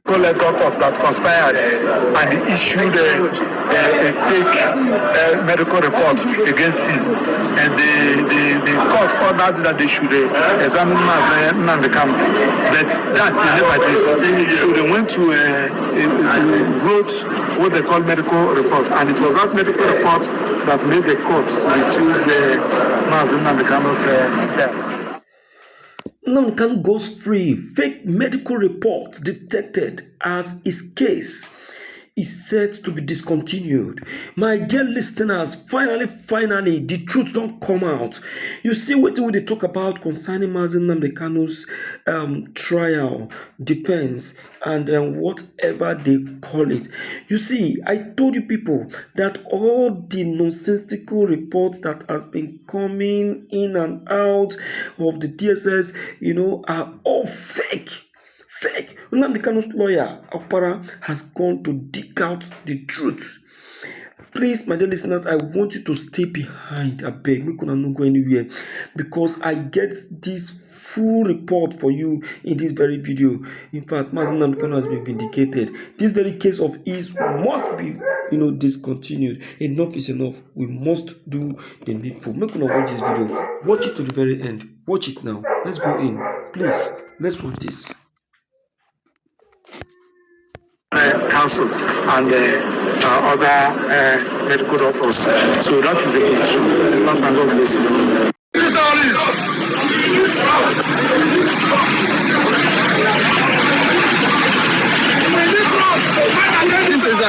doctors that conspired and they issued a fake medical report against him, and the court ordered that they should examine Nnamdi Kanu, but that they never did. So they went to wrote what they call medical report, and it was that medical report that made the court to refuse Nnamdi Kanu's death. Nnamdi Kanu goes free. Fake medical report detected as his case is set to be discontinued. My dear listeners, finally, the truth don't come out. You see what they talk about concerning Nnamdi Kanu's trial, defense, and whatever they call it. You see, I told you people that all the nonsensical reports that has been coming in and out of the DSS, are all fake. Nnamdi Kanu's lawyer, Okpara, has gone to dig out the truth. Please, my dear listeners, I want you to stay behind. I beg, we could not go anywhere, because I get this full report for you in this very video. In fact, Nnamdi Kanu has been vindicated. This very case of his must be, discontinued. Enough is enough. We must do the needful. Make sure watch this video. Watch it to the very end. Watch it now. Let's go in. Please, let's watch this. Council and other medical doctors. So that is the position. That's another place.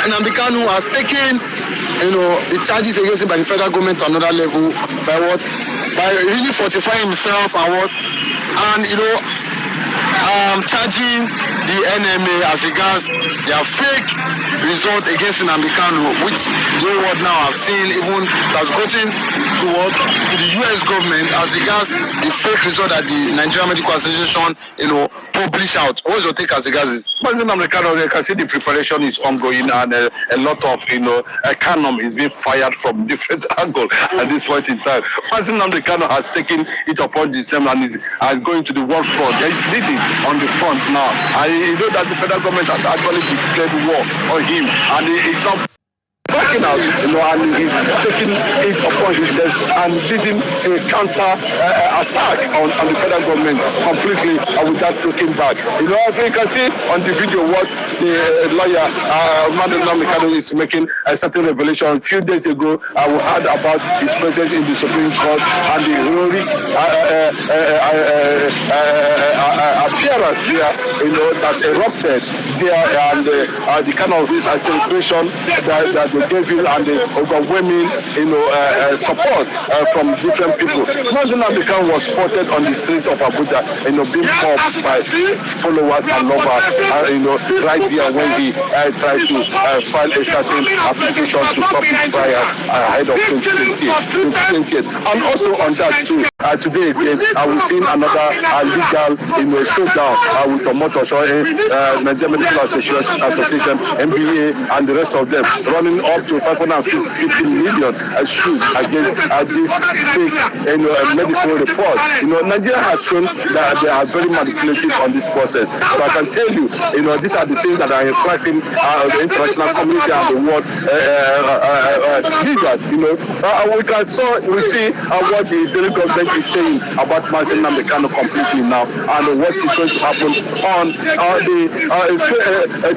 Nnamdi Kanu has taken, the charges against him by the federal government to another level by really fortifying himself and charging the NMA as regards their fake result against Nnamdi Kanu, which the world now have seen even has gotten to the US government as regards the fake result that the Nigerian Medical Association, publish out. What is your take as regards this? Nnamdi Kanu, you can see the preparation is ongoing, and a lot of a cannon is being fired from different angles at this point in time. Nnamdi Kanu has taken it upon himself and is going to the war front. He is leading on the front now, and you know that the federal government has actually declared war on him, and he is not backing out, and he's taking it upon himself and leading a counter attack on the federal government completely without looking back. As you can see on the video what the lawyer Nnamdi Kanu is making a certain revelation. A few days ago, we heard about his presence in the Supreme Court and the heroic appearance there, that erupted there, and the kind of celebration that they gave him, and the overwhelming, support from different people. Nnamdi Kanu was spotted on the street of Abuja, being mobbed by followers and lovers, right there when he tried to file a certain application to stop his trial ahead of 2020. And also on that too, today again, we've seen another legal, showdown with the Nigerian Medical Association, NBA, and the rest of them, running up to 550 million shoes against this fake medical report. Nigeria has shown that they are very manipulative on this process. So I can tell you, these are the things that are inflicting the international community and the world leaders. We see what the Israeli government is saying about Nnamdi Kanu completely now, and what is going to happen on the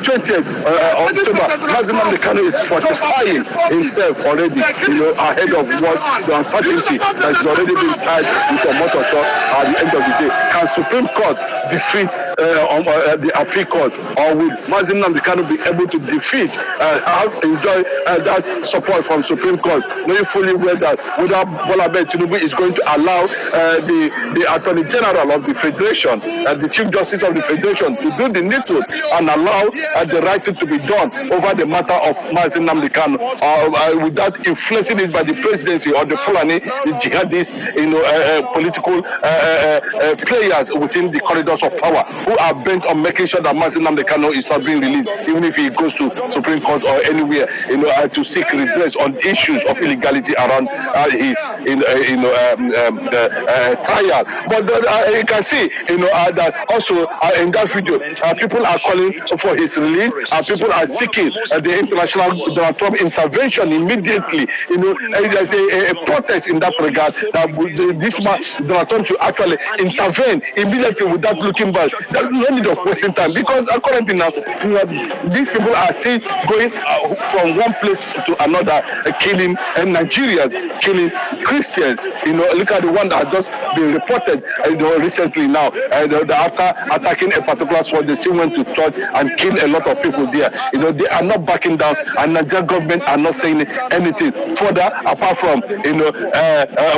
20th October. Nnamdi Kanu is fortifying himself already, ahead of what the uncertainty that has already been tied with the motor shot at the end of the day. Can Supreme Court defeat the appeal court, or will Nnamdi Kanu be able to defeat, enjoy that support from Supreme Court, knowing fully well that without Bola Tinubu is going to allow the Attorney General of the Federation, the Chief Justice of the Federation, to do the needful and allow the right thing to be done over the matter of Nnamdi Kanu, without influencing it by the presidency or the Fulani, the jihadists, political players within the corridors of power, who are bent on making sure that Nnamdi Kanu is not being released, even if he goes to Supreme Court or anywhere, to seek redress on issues of illegality around his trial. But you can see, that also in that video, people are calling for his release, and people are seeking the international Donald Trump intervention immediately. There's a protest in that regard that this man Donald Trump should actually intervene immediately without looking back. There's no need of wasting time, because currently now these people are still going from one place to another, killing Nigerians, killing Christians. Look at the one that has just been reported recently now. After attacking a particular spot, they still went to church and killed a lot of people there. They are not backing down, and Nigerian government are not saying anything further apart from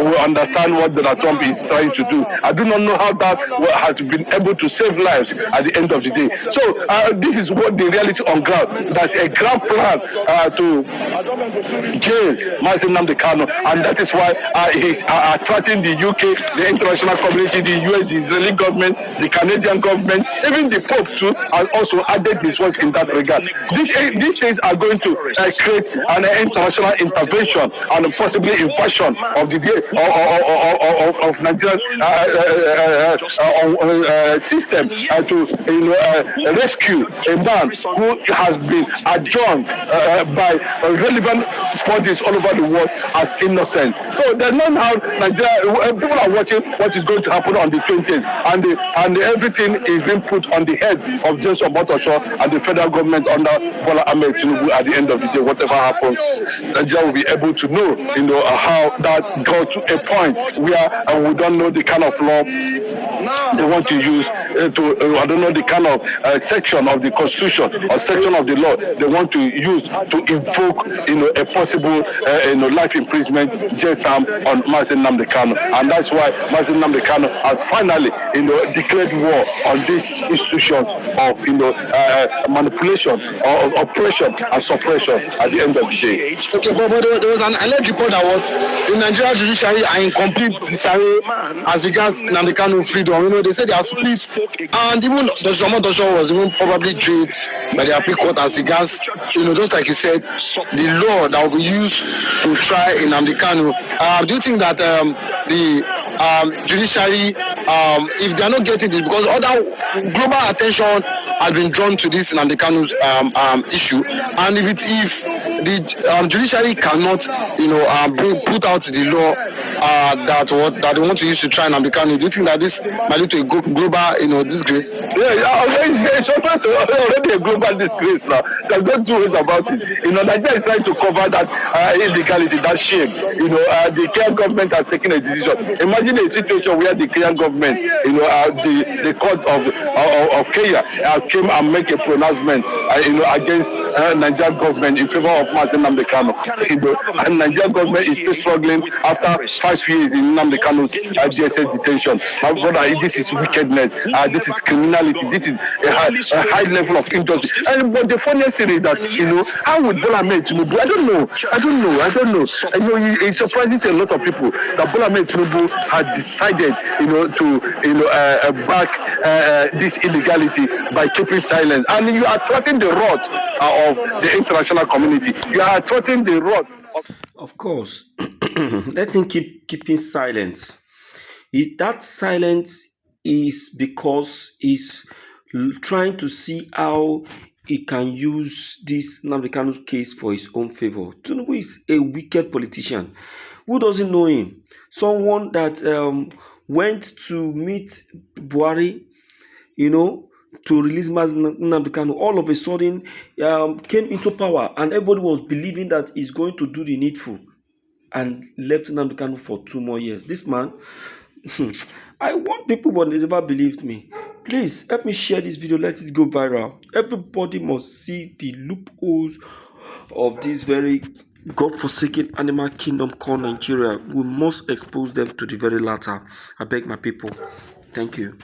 we understand what Donald Trump is trying to do. I do not know how that has been able to save lives at the end of the day. So this is what the reality on ground. There's a grand plan to jail Nnamdi Kanu, and that is why he's attracting the UK, the international community, the US, the Israeli government, the Canadian government, even the Pope too has also added his voice in that regard. These things are going to create an international intervention and possibly invasion of the of Nigerian system to rescue a man who has been adjourned by relevant bodies all over the world as innocent. So there's no how Nigeria, people are watching what is going to happen on the 20th, and everything is being put on the head of James Omotosho and the federal government under Bola Ahmed Tinubu. At the end of the day, whatever happens, Nigeria will be able to know, how that got to a point where we don't know the kind of law they want to use I don't know the kind of section of the constitution or section of the law they want to use to invoke, a possible, life imprisonment jail term on Nnamdi Kanu, and that's why Nnamdi Kanu has finally, declared war on this institution of, manipulation or oppression and suppression at the end of the day. Okay, but there was an alleged report that the Nigerian judiciary are in complete disarray as regards Nnamdi Kanu freedom. They said they are split, and even the Omotosho was even probably jailed by the appeal court as regards, just like you said, the law that will be used to try Nnamdi Kanu. Do you think that the judiciary, if they are not getting this, because other global attention has been drawn to this Nnamdi Kanu's issue, and if the judiciary cannot, put out the law that they want to use to try Nnamdi Kanu, do you think that this might lead to a global, disgrace? It's already a global disgrace now. There's no two ways about it. Nigeria is trying to cover that illegality, that shame. The Kenyan government has taken a decision. Imagine a situation where the Kenyan government, the court of Kenya came and make a pronouncement, against Nigerian government in favor of Nnamdi Kanu. And Nigerian government is still struggling after 5 years in Nnamdi Kanu's DSS detention. My brother, this is wickedness. This is criminality. This is a high level of injustice. But the funniest thing is that, how would Bola Ahmed Tinubu? I don't know. It surprises a lot of people that Bola Ahmed Tinubu had decided, to back this illegality by keeping silent. And you are threatening the wrath of the international community. You are threatening the wrath. Of course, let him keeping silence. That silence is because he's trying to see how he can use this Nnamdi Kanu case for his own favor. Tinubu is a wicked politician. Who doesn't know him? Someone that went to meet Buhari, to release Nnamdi Kanu, all of a sudden came into power, and everybody was believing that he's going to do the needful, and left Nnamdi Kanu for 2 more years. This man, I want people, but they never believed me. Please help me share this video, let it go viral. Everybody must see the loopholes of this very God-forsaken animal kingdom called Nigeria. We must expose them to the very latter. I beg my people. Thank you.